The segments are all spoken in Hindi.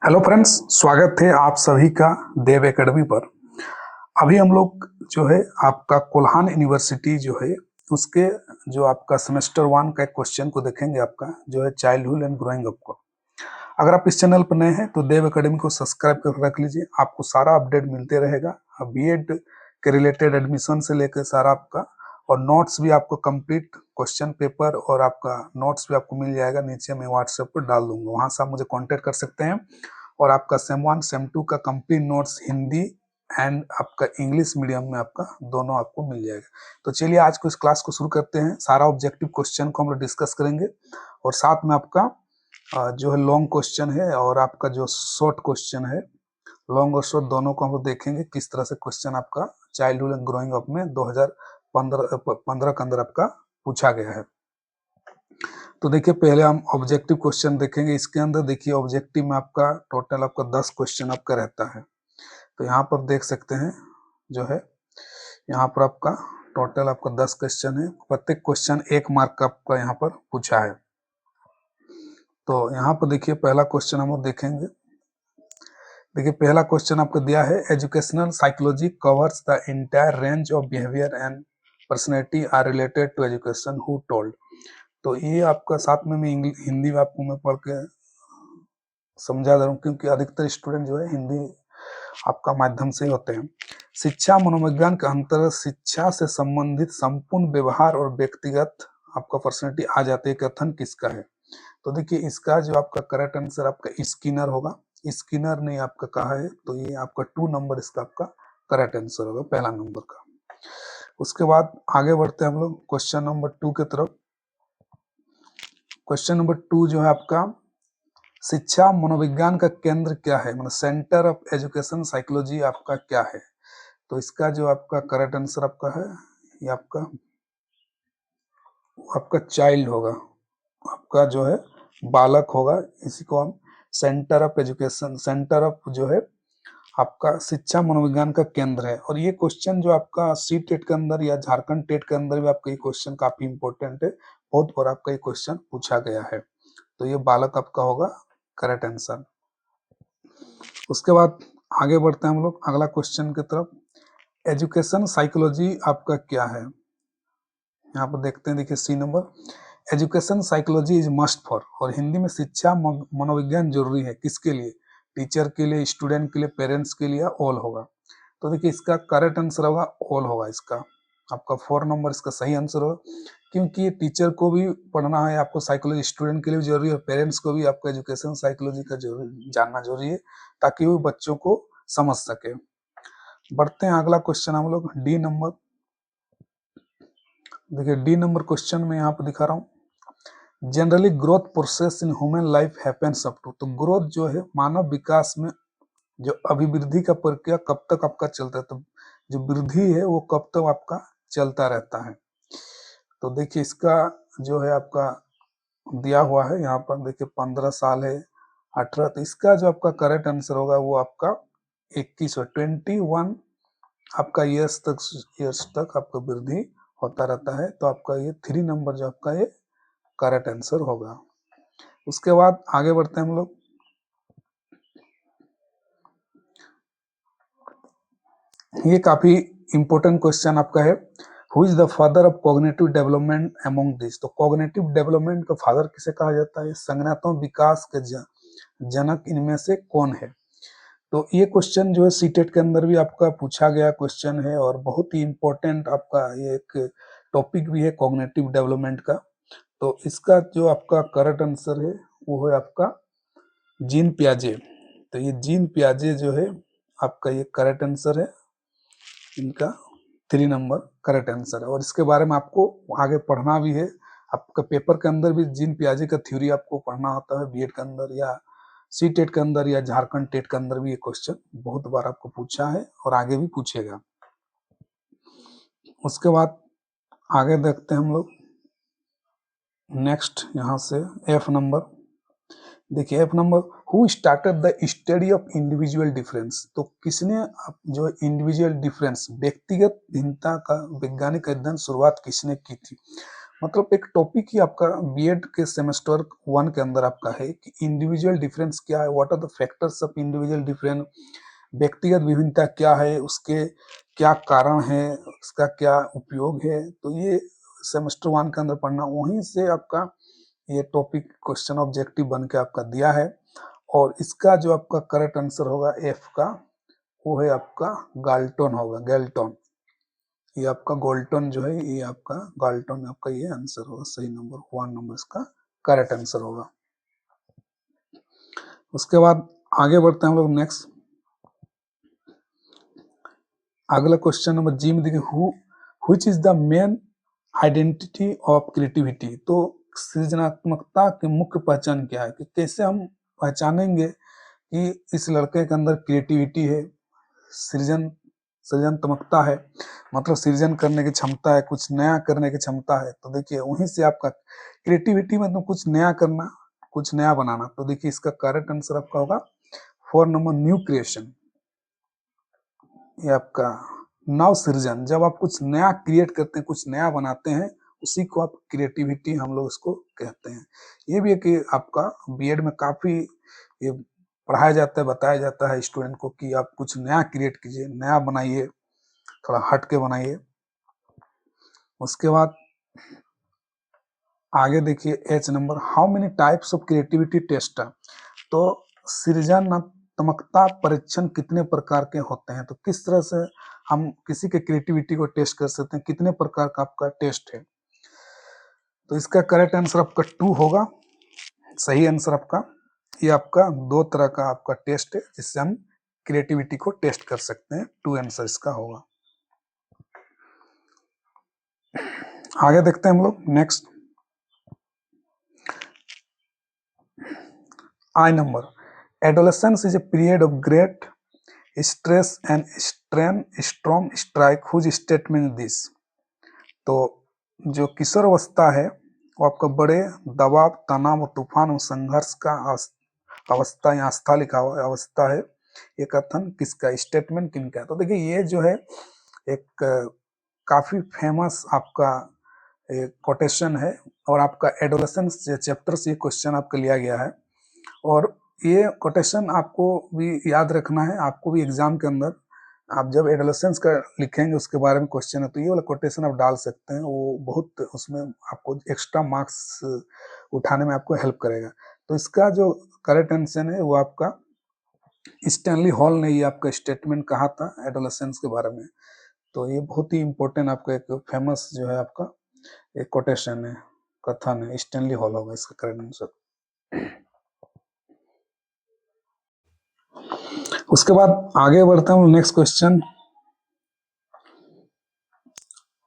हेलो फ्रेंड्स, स्वागत है आप सभी का देव एकेडमी पर। अभी हम लोग जो है आपका कोल्हान यूनिवर्सिटी जो है उसके जो आपका सेमेस्टर 1 का एक क्वेश्चन को देखेंगे, आपका जो है चाइल्डहुड एंड ग्रोइंग अप को। अगर आप इस चैनल पर नए हैं तो देव एकेडमी को सब्सक्राइब कर रख लीजिए, आपको सारा अपडेट मिलते रहेगा। बीएड के रिलेटेड एडमिशन से लेकर सारा आपका, और नोट्स भी आपको कंप्लीट क्वेश्चन पेपर और आपका नोट्स भी आपको मिल जाएगा। नीचे मैं व्हाट्सएप पर डाल दूंगा, वहां से आप मुझे कांटेक्ट कर सकते हैं। और आपका सेम 1 सेम 2 का कंप्लीट नोट्स हिंदी एंड आपका इंग्लिश मीडियम में आपका दोनों आपको मिल जाएगा। तो चलिए आज को इस क्लास को शुरू करते हैं। सारा ऑब्जेक्टिव क्वेश्चन को हम लोग डिस्कस करेंगे, और साथ में आपका जो है लॉन्ग क्वेश्चन है और आपका जो शॉर्ट क्वेश्चन है, लॉन्ग और शॉर्ट दोनों को हम लोग देखेंगे किस तरह से क्वेश्चन आपका चाइल्डहुड एंड ग्रोइंग अप में 2015 के अंदर आपका पूछा गया है। तो देखिए पहले हम ऑब्जेक्टिव क्वेश्चन देखेंगे। इसके अंदर देखिए ऑब्जेक्टिव में आपका टोटल आपका 10 क्वेश्चन आपका रहता है। तो यहाँ पर देख सकते हैं जो है यहाँ पर आपका टोटल आपका 10 क्वेश्चन है। प्रत्येक क्वेश्चन 1 मार्क का आपका यहाँ पर पूछा है। तो यहाँ पर देखिए पहला क्वेश्चन हम लोग देखेंगे। देखिए पहला क्वेश्चन आपको दिया है, educational psychology covers the entire range of behaviour and personality are related to education, who told. तो ये आपका साथ में मैं हिंदी में आपको मैं पढ़ के समझा दे रहा हूँ, क्योंकि अधिकतर स्टूडेंट जो है हिंदी आपका माध्यम से होते हैं। शिक्षा मनोविज्ञान के अंतर्गत शिक्षा से संबंधित संपूर्ण व्यवहार और व्यक्तिगत आपका पर्सनैलिटी आ जाते हैं, कथन किसका है। तो देखिए इसका जो आपका करेक्ट आंसर आपका स्किनर होगा। स्किनर ने आपका कहा है, तो ये आपका 2 नंबर इसका आपका करेक्ट आंसर होगा, पहला नंबर का। उसके बाद आगे बढ़ते हैं हम लोग क्वेश्चन नंबर 2 की तरफ। क्वेश्चन नंबर 2 जो है आपका, शिक्षा मनोविज्ञान का केंद्र क्या है, मतलब सेंटर ऑफ एजुकेशन साइकोलॉजी आपका क्या है। तो इसका जो आपका करेक्ट आंसर आपका है, ये आपका चाइल्ड होगा, आपका जो है बालक होगा। इसी को हम centre of education, centre of जो है आपका शिक्षा मनोविज्ञान का केंद्र है। और ये क्वेश्चन जो आपका सी टेट के अंदर या झारखंड टेट के अंदर भी आपका ये क्वेश्चन काफी इंपॉर्टेंट है, बहुत बार आपका ये क्वेश्चन पूछा गया है। तो ये बालक आपका होगा करेक्ट आंसर। उसके बाद आगे बढ़ते हैं हम लोग अगला क्वेश्चन की तरफ। एजुकेशन साइकोलॉजी आपका क्या है, यहाँ पर देखते हैं। देखिए C number, education psychology is must for, और हिंदी में शिक्षा मनोविज्ञान जरूरी है किसके लिए, टीचर के लिए, स्टूडेंट के लिए, पेरेंट्स के लिए, ऑल होगा। तो देखिए इसका करेक्ट आंसर होगा ऑल होगा। इसका आपका 4 नंबर इसका सही आंसर होगा, क्योंकि टीचर को भी पढ़ना है आपको साइकोलॉजी, स्टूडेंट के लिए भी जरूरी है, और पेरेंट्स को भी आपको एजुकेशन साइकोलॉजी का जानना जरूरी है, ताकि वो बच्चों को समझ सके। बढ़ते हैं अगला क्वेश्चन हम लोग डी नंबर। देखिए डी नंबर क्वेश्चन में यहाँ पर दिखा रहा हूँ, generally growth process in human life happens up to. तो ग्रोथ जो है मानव विकास में जो अभिवृद्धि का प्रक्रिया कब तक आपका चलता है, तो जो वृद्धि है वो कब तक आपका चलता रहता है। तो देखिए इसका जो है आपका दिया हुआ है यहाँ पर, देखिए 15 साल है, 18। तो इसका जो आपका करेक्ट आंसर होगा वो आपका 21 और 21 आपका ईयर्स तक आपका वृद्धि होता रहता है। तो आपका ये 3 नंबर जो आपका ये करेक्ट आंसर होगा। उसके बाद आगे बढ़ते हैं हम लोग। ये काफी इंपॉर्टेंट क्वेश्चन आपका है, who is the father of cognitive development among this. तो कॉग्निटिव डेवलपमेंट का फादर किसे कहा जाता है, संज्ञानात्मक विकास के जनक इनमें से कौन है। तो ये क्वेश्चन जो है सीटेट के अंदर भी आपका पूछा गया क्वेश्चन है, और बहुत ही इंपॉर्टेंट आपका ये एक टॉपिक भी है कॉग्निटिव डेवलपमेंट का। तो इसका जो आपका करेक्ट आंसर है वो है आपका जीन पियाजे। तो ये जीन पियाजे जो है आपका ये करेक्ट आंसर है, इनका 3 नंबर करेक्ट आंसर है। और इसके बारे में आपको आगे पढ़ना भी है, आपका पेपर के अंदर भी जीन पियाजे का थ्योरी आपको पढ़ना होता है बीएड के अंदर, या सी टेट के अंदर, या झारखंड टेट के अंदर भी ये क्वेश्चन बहुत बार आपको पूछा है और आगे भी पूछेगा। उसके बाद आगे देखते हैं हम लोग नेक्स्ट, यहाँ से एफ नंबर। देखिए F number, who started the study of individual difference. तो किसने जो इंडिविजुअल डिफरेंस, व्यक्तिगत भिन्नता का वैज्ञानिक अध्ययन शुरुआत किसने की थी। मतलब एक टॉपिक ही आपका बीएड के सेमेस्टर 1 के अंदर आपका है कि इंडिविजुअल डिफरेंस क्या है, what are the factors of individual difference, व्यक्तिगत विभिन्नता क्या है, उसके क्या कारण है, उसका क्या उपयोग है। तो ये सेमेस्टर 1 के अंदर पढ़ना, वहीं से आपका ये टॉपिक क्वेश्चन ऑब्जेक्टिव बन के आपका दिया है। और इसका जो आपका करेक्ट आंसर होगा एफ का, वो है आपका गाल्टन होगा, गैल्टन। ये आपका गोल्टन जो है, ये आपका गाल्टन आपका ये आंसर होगा, सही नंबर 1 नंबर इसका करेक्ट आंसर होगा। उसके बाद आगे बढ़ते हैं हम लोग नेक्स्ट। अगला क्वेश्चन नंबर जी में देखिए, which is the main identity of creativity. तो सृजनात्मकता की मुख्य पहचान क्या है, कि कैसे हम पहचानेंगे कि इस लड़के के अंदर क्रिएटिविटी है, सृजनात्मकता है, मतलब सृजन करने की क्षमता है, कुछ नया करने की क्षमता है। तो देखिए वहीं से आपका क्रिएटिविटी मतलब कुछ नया करना, कुछ नया बनाना। तो देखिए इसका करेक्ट आंसर आपका होगा 4 नंबर न्यू क्रिएशन। ये आपका नव सृजन, जब आप कुछ नया क्रिएट करते हैं, कुछ नया बनाते हैं, उसी को आप क्रिएटिविटी हम लोग इसको कहते हैं। ये भी है कि आपका बीएड में काफी ये पढ़ाया जाता है, बताया जाता है स्टूडेंट को कि आप कुछ नया क्रिएट कीजिए, नया बनाइए, थोड़ा हट के बनाइए। उसके बाद आगे देखिए H number, how many types of creativity test. तो सृजनात्मकता परीक्षण कितने प्रकार के होते हैं, तो किस तरह से हम किसी के क्रिएटिविटी को टेस्ट कर सकते हैं, कितने प्रकार का आपका टेस्ट है। तो इसका करेक्ट आंसर आपका 2 होगा, सही आंसर आपका। ये आपका 2 तरह का आपका टेस्ट है जिससे हम क्रिएटिविटी को टेस्ट कर सकते हैं, 2 आंसर इसका होगा। आगे देखते हैं हम लोग next. I number, adolescence is a period of great stress and strain storm strike whose statement this. तो जो किशोर अवस्था है वो आपका बड़े दबाव, तनाव और तूफान और संघर्ष का अवस्था, यहाँ आस्था लिखा हुआ अवस्था है। ये कथन किसका, स्टेटमेंट किनका है। तो देखिए ये जो है एक काफी फेमस आपका एक कोटेशन है, और आपका एडोलेसेंस चैप्टर से ये क्वेश्चन आपका लिया गया है। और ये कोटेशन आपको भी याद रखना है, आपको भी एग्जाम के अंदर आप जब एडोलेसेंस का लिखेंगे उसके बारे में क्वेश्चन है, तो ये वाला कोटेशन आप डाल सकते हैं, वो बहुत उसमें आपको एक्स्ट्रा मार्क्स उठाने में आपको हेल्प करेगा। तो इसका जो करेक्ट आंसर है वो आपका स्टैनली हॉल ने ये आपका स्टेटमेंट कहा था एडोलेसेंस के बारे में। तो ये बहुत ही इंपॉर्टेंट आपका एक फेमस जो है आपका एक कोटेशन है, कथन है, स्टैनली हॉल होगा इसका करेक्ट आंसर। उसके बाद आगे बढ़ता हूँ next question,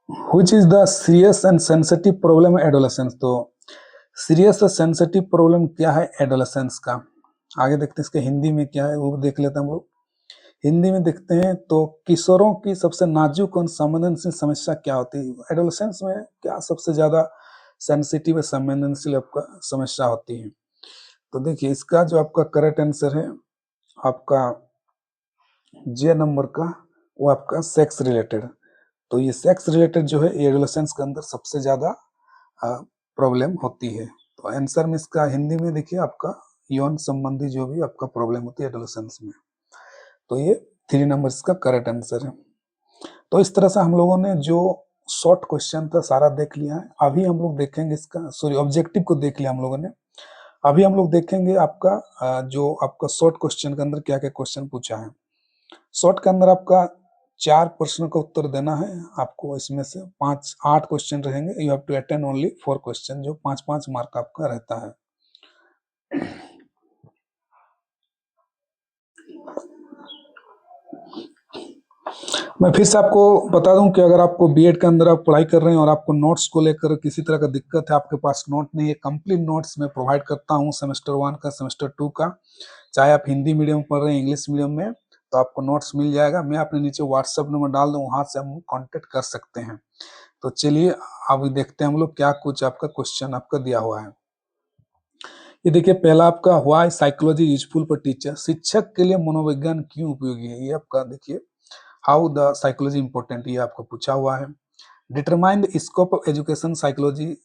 which is the serious and sensitive problem adolescence. तो सीरियस और सेंसिटिव प्रॉब्लम क्या है एडोलेसेंस का, आगे देखते हैं इसके हिंदी में क्या है वो देख लेते हैं हम लोग। हिंदी में देखते हैं तो किशोरों की सबसे नाजुक और संवेदनशील समस्या क्या होती है, एडोलेसेंस में क्या सबसे ज्यादा सेंसिटिव और संवेदनशील आपका समस्या होती है। तो देखिए इसका जो आपका करेक्ट आंसर है आपका जे नंबर का, वो आपका सेक्स रिलेटेड। तो ये सेक्स रिलेटेड जो है एडोलेसेंस के अंदर सबसे ज्यादा प्रॉब्लम होती है। तो आंसर में इसका हिंदी में देखिए आपका यौन संबंधी जो भी आपका प्रॉब्लम होती है एडोलेसेंस में। तो ये 3 नंबर इसका करेक्ट आंसर है। तो इस तरह से हम लोगों ने जो शॉर्ट क्वेश्चन था सारा देख लिया है। अभी हम लोग देखेंगे इसका, सॉरी ऑब्जेक्टिव को देख लिया हम लोगों ने। अभी हम लोग देखेंगे आपका जो आपका शॉर्ट क्वेश्चन के अंदर क्या क्या क्वेश्चन पूछा है। शॉर्ट के अंदर आपका 4 प्रश्नों का उत्तर देना है आपको, इसमें से 8 क्वेश्चन रहेंगे। You have to attend only 4 question, जो 5-5 मार्क आपका रहता है। मैं फिर से आपको बता दूं कि अगर आपको बीएड के अंदर आप पढ़ाई कर रहे हैं और आपको नोट्स को लेकर किसी तरह का दिक्कत है, आपके पास नोट नहीं है, कंप्लीट नोट्स मैं प्रोवाइड करता हूं सेमेस्टर 1 का, सेमेस्टर 2 का। चाहे आप हिंदी मीडियम पढ़ रहे हैं, इंग्लिश मीडियम में, तो आपको नोट्स मिल जाएगा। मैं अपने नीचे व्हाट्सएप नंबर डाल दूं, वहां से हम कॉन्टेक्ट कर सकते हैं। तो चलिए अभी देखते हैं हम लोग क्या कुछ आपका क्वेश्चन आपका दिया हुआ है। ये देखिए पहला आपका, why psychology useful for teacher, शिक्षक के लिए मनोविज्ञान क्यों उपयोगी है। ये आपका देखिए हाउ द साइकोलॉजी इंपॉर्टेंट, ये आपको पूछा हुआ है। Determine the scope of education psychology,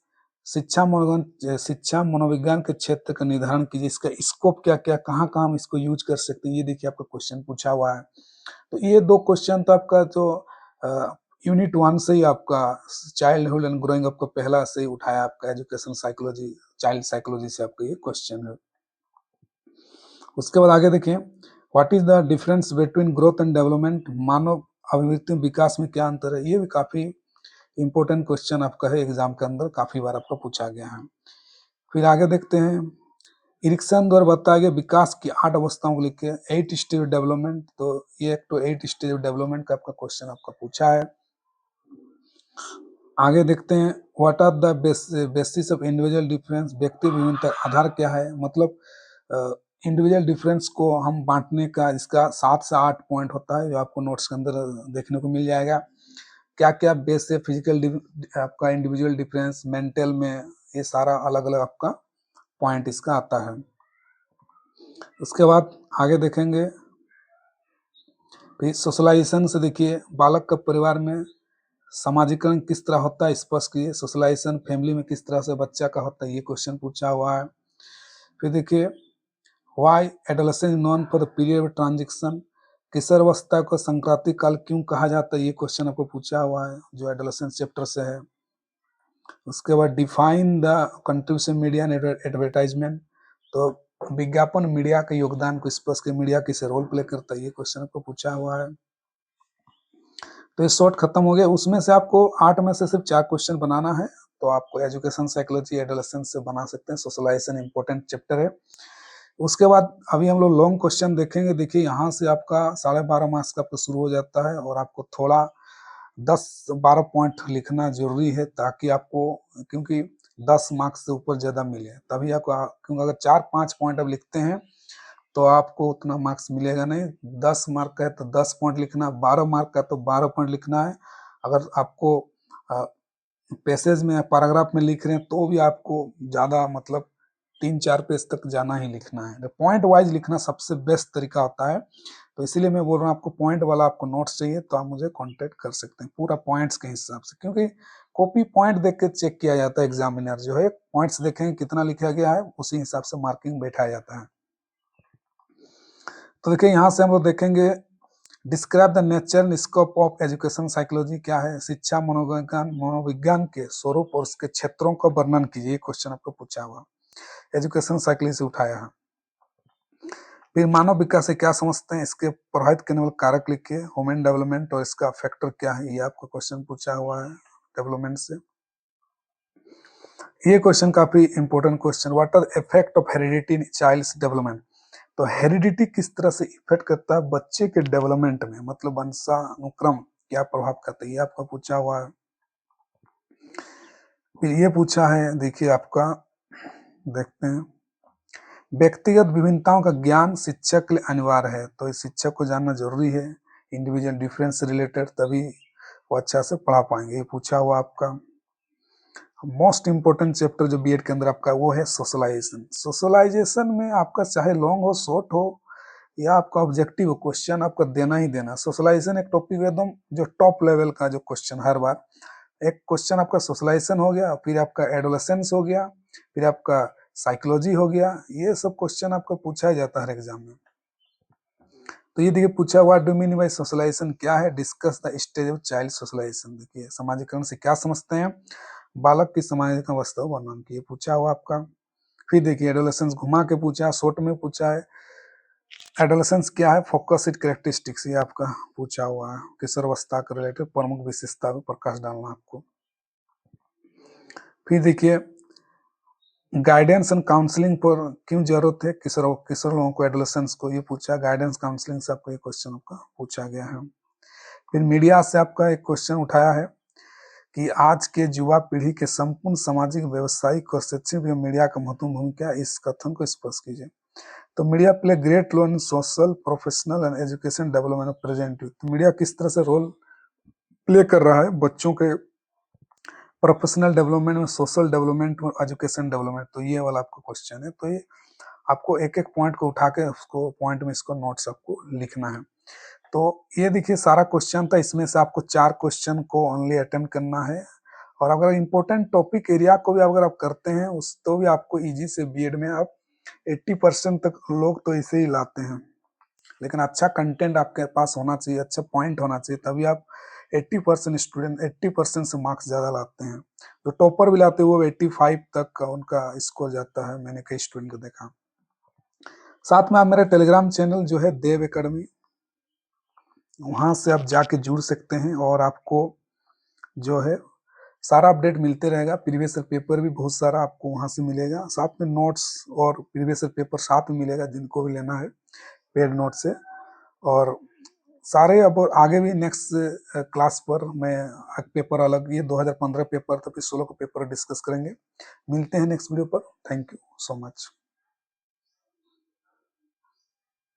शिक्षा मनोविज्ञान के क्षेत्र का निर्धारण कीजिए। इसका स्कोप क्या क्या, कहाँ कहाँ हम इसको यूज कर सकते हैं, ये देखिए आपका क्वेश्चन पूछा हुआ है। तो ये 2 क्वेश्चन तो आपका जो यूनिट 1 से ही आपका चाइल्डहुड एंड ग्रोइंग अप का पहला से ही उठाया आपका एजुकेशन साइकोलॉजी, चाइल्ड साइकोलॉजी से आपका ये क्वेश्चन है। उसके बाद आगे देखिए, what is the difference between growth and development, मानव अभिवृत्ति विकास में क्या अंतर है। ये भी काफी इंपॉर्टेंट क्वेश्चन आपका है, एग्जाम के अंदर काफी बार आपका पूछा गया है। फिर आगे देखते हैं, इरिक्सन द्वारा बताया गया विकास की 8 अवस्थाओं को लिखे, 8 स्टेज डेवलपमेंट। तो ये एक तो 8 स्टेज डेवलपमेंट का आपका क्वेश्चन आपका पूछा है। आगे देखते हैं, what are the basis of individual difference, व्यक्ति विभिन्नता आधार क्या है। मतलब इंडिविजुअल डिफरेंस को हम बांटने का इसका 7 से 8 पॉइंट होता है, जो आपको नोट्स के अंदर देखने को मिल जाएगा। क्या क्या बेस है, फिजिकल आपका इंडिविजुअल डिफरेंस, मेंटल में, ये सारा अलग अलग आपका पॉइंट इसका आता है। उसके बाद आगे देखेंगे, फिर सोशलाइजेशन से देखिए, बालक का परिवार में सामाजिकरण किस तरह होता है, स्पष्ट कीजिए। सोशलाइजेशन फैमिली में किस तरह से बच्चा का होता है, ये क्वेश्चन पूछा हुआ है। फिर देखिए, why adolescence non for the period of transition, किशोरावस्था को संक्रांति काल क्यों कहा जाता है, ये क्वेश्चन आपको पूछा हुआ है, जो एडोलेसेंस चैप्टर से है। उसके बाद define the contribution media and advertisement, तो विज्ञापन मीडिया के योगदान को स्पष्ट के, मीडिया किसे रोल प्ले करता है, ये क्वेश्चन आपको पूछा हुआ है। तो ये शॉर्ट खत्म हो गया। उसमें से आपको 8 में से सिर्फ 4 क्वेश्चन बनाना है, तो आपको एजुकेशन साइकोलॉजी एडोलेसेंस से बना सकते हैं। सोशलाइजेशन इंपॉर्टेंट चैप्टर है। उसके बाद अभी हम लोग लॉन्ग क्वेश्चन देखेंगे। देखिए, यहाँ से आपका 12.5 मार्क्स का आपका शुरू हो जाता है, और आपको थोड़ा 10-12 पॉइंट लिखना जरूरी है, ताकि आपको, क्योंकि 10 मार्क्स से ऊपर ज्यादा मिले तभी आपको, क्योंकि अगर 4-5 पॉइंट आप लिखते हैं तो आपको उतना मार्क्स मिलेगा नहीं। 10 मार्क का है तो 10 पॉइंट लिखना, 12 मार्क का तो 12 पॉइंट लिखना है। अगर आपको पैसेज में, पैराग्राफ में लिख रहे हैं तो भी आपको ज्यादा, मतलब 3-4 पेज तक जाना ही लिखना है। पॉइंट वाइज लिखना सबसे बेस्ट तरीका होता है। तो इसीलिए मैं बोल रहा हूँ, आपको पॉइंट वाला आपको नोट्स चाहिए तो आप मुझे कांटेक्ट कर सकते हैं पूरा पॉइंट्स के हिसाब से, क्योंकि कॉपी पॉइंट देख के चेक किया जाता है। एग्जामिनर जो है पॉइंट्स देखेंगे कितना लिखा गया है, उसी हिसाब से मार्किंग बैठाया जाता है। तो देखिए, यहाँ से हम लोग देखेंगे, describe the nature and scope of education psychology क्या है, शिक्षा मनोविज्ञान के स्वरूप और उसके क्षेत्रों का वर्णन कीजिए। क्वेश्चन आपको पूछा हुआ, एजुकेशन साइकोलॉजी से उठाया है। फिर मानव विकास से क्या समझते हैं, इसके प्रभावित करने वाले कारक लिखिए। ह्यूमन डेवलपमेंट और इसका फैक्टर क्या है, ये आपको क्वेश्चन पूछा हुआ है डेवलपमेंट से। ये क्वेश्चन काफी important question, what are effect of heredity in child's development. तो हेरिडिटी किस तरह से इफेक्ट करता है बच्चे के डेवलपमेंट में, मतलब वंशानुक्रम क्या प्रभाव करता है, ये आपका पूछा हुआ है। फिर ये पूछा है, देखिए आपका, देखते हैं, व्यक्तिगत विभिन्नताओं का ज्ञान शिक्षक के लिए अनिवार्य है। तो इस शिक्षक को जानना जरूरी है, इंडिविजुअल डिफरेंस से रिलेटेड, तभी वो अच्छा से पढ़ा पाएंगे। ये पूछा हुआ आपका। मोस्ट इंपोर्टेंट चैप्टर जो बीएड के अंदर आपका, वो है सोशलाइजेशन। सोशलाइजेशन में आपका चाहे लॉन्ग हो, शॉर्ट हो, या आपका ऑब्जेक्टिव हो, क्वेश्चन आपका देना ही देना। सोशलाइजेशन एक टॉपिक एकदम जो टॉप लेवल का जो क्वेश्चन, हर बार एक क्वेश्चन आपका सोशलाइजेशन हो गया, फिर आपका एडोलेसेंस हो गया, फिर आपका साइकोलॉजी हो गया। ये सब क्वेश्चन आपका पूछा ही जाता है एग्जाम में। तो ये देखिए पूछा, what do mean by socialisation क्या है, discuss the stage of child socialisation. देखिए, सामाजिकरण से क्या समझते हैं, बालक की सामाजिक अवस्था वर्णन की, पूछा हुआ आपका। फिर देखिए, एडोलेसेंस घुमा के पूछा, शॉर्ट में पूछा है, एडोलेसेंस क्या है, फोकस इट कैरेक्टरिस्टिक्स, ये आपका पूछा हुआ है। किशोरावस्था के रिलेटेड प्रमुख विशेषता पर प्रकाश डालना आपको। फिर देखिए, गाइडेंस एंड काउंसलिंग पर क्यों जरूरत है किशोर लोगों को, एडोलेसेंस को, ये पूछा। गाइडेंस काउंसलिंग से आपको ये क्वेश्चन आपका पूछा गया है। फिर मीडिया से आपका एक क्वेश्चन उठाया है कि आज के युवा पीढ़ी के संपूर्ण सामाजिक, व्यवसायिक और शैक्षिक मीडिया का महत्वपूर्ण भूमिका, इस कथन को स्पष्ट कीजिए। तो media play great role in social, professional and education development present. तो मीडिया किस तरह से रोल प्ले कर रहा है बच्चों के प्रोफेशनल डेवलपमेंट में, सोशल डेवलपमेंट और एजुकेशन डेवलपमेंट। तो ये वाला आपका क्वेश्चन है। तो ये आपको एक एक पॉइंट को उठा के उसको पॉइंट में इसको नोट्स आपको लिखना है। तो ये देखिए सारा क्वेश्चन था, इसमें से आपको 4 क्वेश्चन को ओनली अटेम्प्ट करना है। और अगर इम्पोर्टेंट टॉपिक एरिया को भी अगर आप करते हैं उस तो भी आपको इजी से बीएड में आप 80% तक लोग तो इसे ही लाते हैं, लेकिन अच्छा कंटेंट आपके पास होना चाहिए, अच्छा पॉइंट होना चाहिए, तभी आप 80% स्टूडेंट 80% से मार्क्स ज़्यादा लाते हैं। जो टॉपर भी लाते हैं वो 85 तक का उनका स्कोर जाता है, मैंने कई स्टूडेंट को देखा। साथ में आप मेरा टेलीग्राम चैनल जो है देव एकेडमी, वहाँ से आप जाके जुड़ सकते हैं और आपको जो है सारा अपडेट मिलते रहेगा। प्रीवियस ईयर पेपर भी बहुत सारा आपको वहाँ से मिलेगा, साथ में नोट्स और प्रीवियस ईयर पेपर साथ में मिलेगा जिनको भी लेना है पेड नोट से। और सारे अब आगे भी नेक्स्ट क्लास पर मैं पेपर अलग, ये 2015 पेपर तो फिर 16 को पेपर डिस्कस करेंगे। मिलते हैं नेक्स्ट वीडियो पर। Thank you so much.